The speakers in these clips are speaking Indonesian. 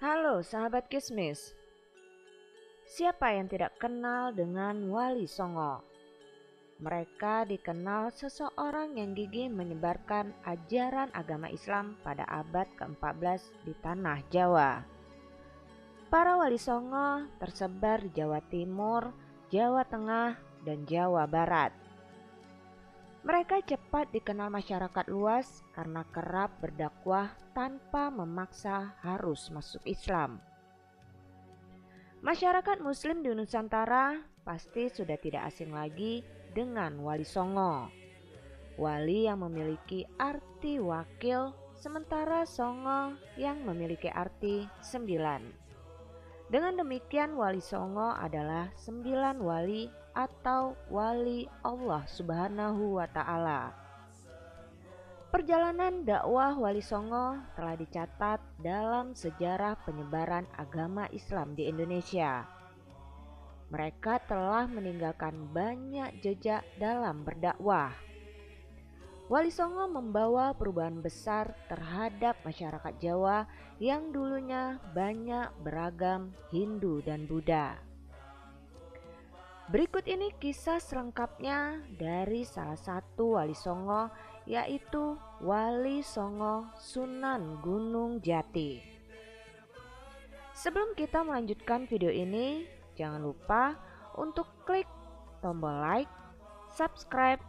Halo sahabat Kismis, siapa yang tidak kenal dengan Wali Songo? Mereka dikenal seseorang yang gigih menyebarkan ajaran agama Islam pada abad ke-14 di tanah Jawa. Para Wali Songo tersebar di Jawa Timur, Jawa Tengah, dan Jawa Barat. Mereka cepat dikenal masyarakat luas karena kerap berdakwah tanpa memaksa harus masuk Islam. Masyarakat Muslim di Nusantara pasti sudah tidak asing lagi dengan Wali Songo. Wali yang memiliki arti wakil, sementara Songo yang memiliki arti 9. Dengan demikian Wali Songo adalah 9 wali atau wali Allah Subhanahu wa Ta'ala. Perjalanan dakwah Wali Songo telah dicatat dalam sejarah penyebaran agama Islam di Indonesia. Mereka telah meninggalkan banyak jejak dalam berdakwah. Wali Songo membawa perubahan besar terhadap masyarakat Jawa yang dulunya banyak beragam Hindu dan Buddha. Berikut ini kisah selengkapnya dari salah satu Wali Songo, yaitu Wali Songo Sunan Gunung Jati. Sebelum kita melanjutkan video ini, jangan lupa untuk klik tombol like, subscribe,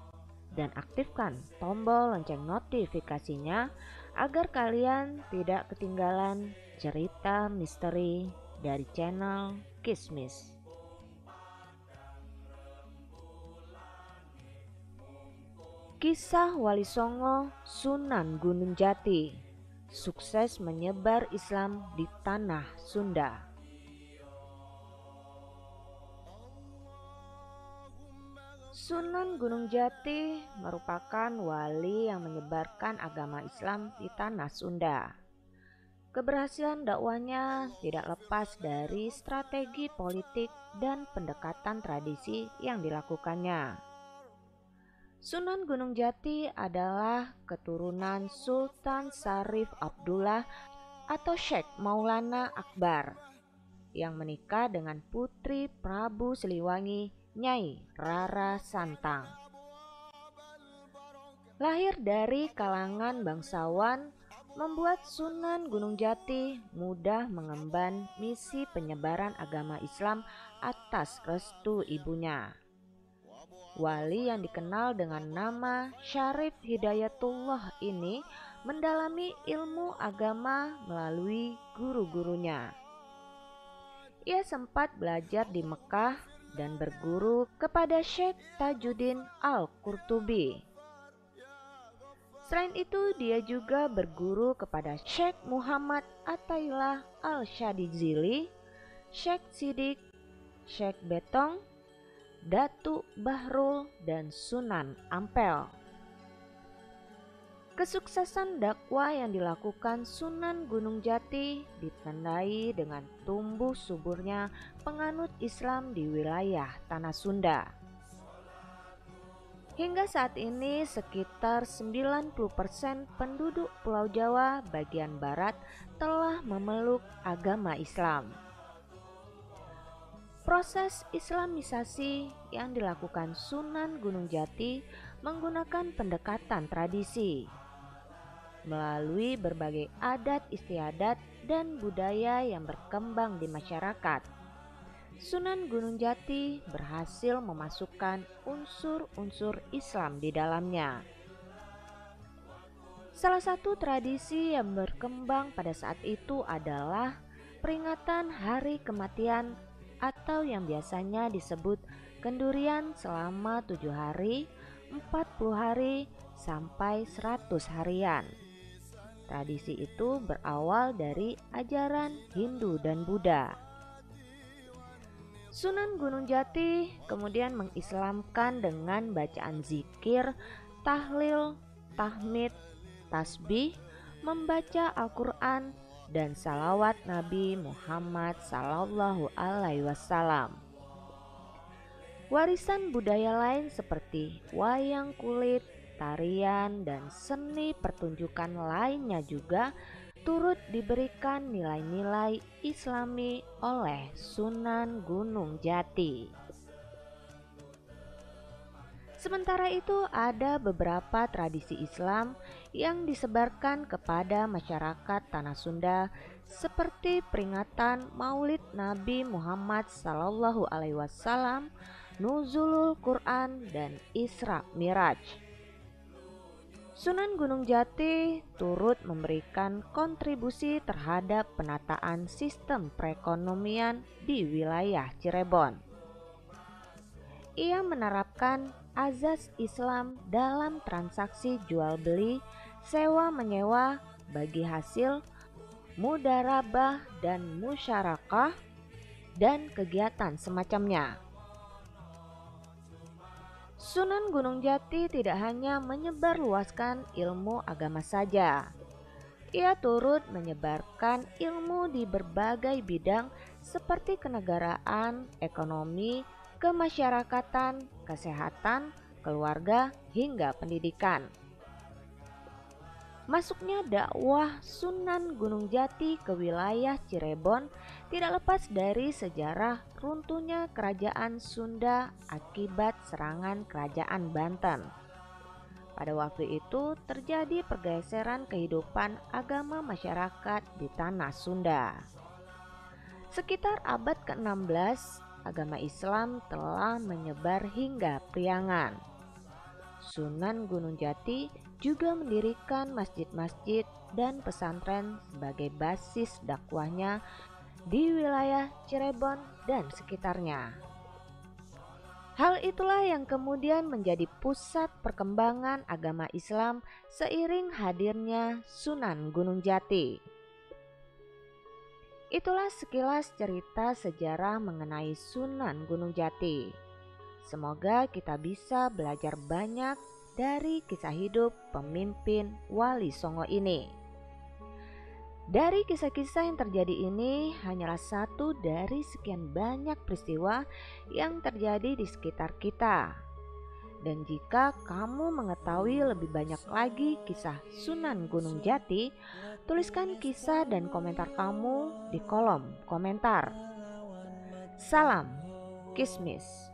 dan aktifkan tombol lonceng notifikasinya agar kalian tidak ketinggalan cerita misteri dari channel Kismis. Kisah Wali Songo Sunan Gunung Jati sukses menyebar Islam di tanah Sunda. Sunan Gunung Jati merupakan wali yang menyebarkan agama Islam di tanah Sunda. Keberhasilan dakwahnya tidak lepas dari strategi politik dan pendekatan tradisi yang dilakukannya. Sunan Gunung Jati adalah keturunan Sultan Syarif Abdullah atau Syekh Maulana Akbar yang menikah dengan putri Prabu Siliwangi, Nyai Rara Santang. Lahir dari kalangan bangsawan membuat Sunan Gunung Jati mudah mengemban misi penyebaran agama Islam atas restu ibunya. Wali yang dikenal dengan nama Syarif Hidayatullah ini mendalami ilmu agama melalui guru-gurunya. Ia sempat belajar di Mekah dan berguru kepada Syekh Tajuddin Al-Qurtubi. Selain itu, dia juga berguru kepada Syekh Muhammad Athaillah Al-Syadzili, Syekh Sidik, Syekh Betong, Datuk Bahrul, dan Sunan Ampel. Kesuksesan dakwah yang dilakukan Sunan Gunung Jati ditandai dengan tumbuh suburnya penganut Islam di wilayah tanah Sunda. Hingga saat ini sekitar 90% penduduk Pulau Jawa bagian barat telah memeluk agama Islam. Proses Islamisasi yang dilakukan Sunan Gunung Jati menggunakan pendekatan tradisi. Melalui berbagai adat istiadat dan budaya yang berkembang di masyarakat, Sunan Gunung Jati berhasil memasukkan unsur-unsur Islam di dalamnya. Salah satu tradisi yang berkembang pada saat itu adalah peringatan hari kematian atau yang biasanya disebut kendurian selama 7 hari, 40 hari, sampai 100 harian. Tradisi itu berawal dari ajaran Hindu dan Buddha. Sunan Gunung Jati kemudian mengislamkan dengan bacaan zikir, tahlil, tahmid, tasbih, membaca Al-Quran, dan salawat Nabi Muhammad Sallallahu Alaihi Wasallam. Warisan budaya lain seperti wayang kulit, tarian, dan seni pertunjukan lainnya juga turut diberikan nilai-nilai Islami oleh Sunan Gunung Jati. Sementara itu, ada beberapa tradisi Islam yang disebarkan kepada masyarakat Tanah Sunda seperti peringatan Maulid Nabi Muhammad SAW, Nuzulul Quran, dan Isra Miraj. Sunan Gunung Jati turut memberikan kontribusi terhadap penataan sistem perekonomian di wilayah Cirebon. Ia menerapkan azas Islam dalam transaksi jual beli, sewa menyewa, bagi hasil, mudarabah dan musyarakah, dan kegiatan semacamnya. Sunan Gunung Jati tidak hanya menyebarluaskan ilmu agama saja. Ia turut menyebarkan ilmu di berbagai bidang seperti kenegaraan, ekonomi, kemasyarakatan, kesehatan, keluarga, hingga pendidikan. Masuknya dakwah Sunan Gunung Jati ke wilayah Cirebon tidak lepas dari sejarah runtuhnya kerajaan Sunda akibat serangan kerajaan Banten. Pada waktu itu terjadi pergeseran kehidupan agama masyarakat di tanah Sunda. Sekitar abad ke-16, agama Islam telah menyebar hingga Priangan. Sunan Gunung Jati juga mendirikan masjid-masjid dan pesantren sebagai basis dakwahnya di wilayah Cirebon dan sekitarnya. Hal itulah yang kemudian menjadi pusat perkembangan agama Islam seiring hadirnya Sunan Gunung Jati. Itulah sekilas cerita sejarah mengenai Sunan Gunung Jati. Semoga kita bisa belajar banyak dari kisah hidup pemimpin Wali Songo ini. Dari kisah-kisah yang terjadi ini hanyalah satu dari sekian banyak peristiwa yang terjadi di sekitar kita. Dan jika kamu mengetahui lebih banyak lagi kisah Sunan Gunung Jati, tuliskan kisah dan komentar kamu di kolom komentar. Salam Kismis.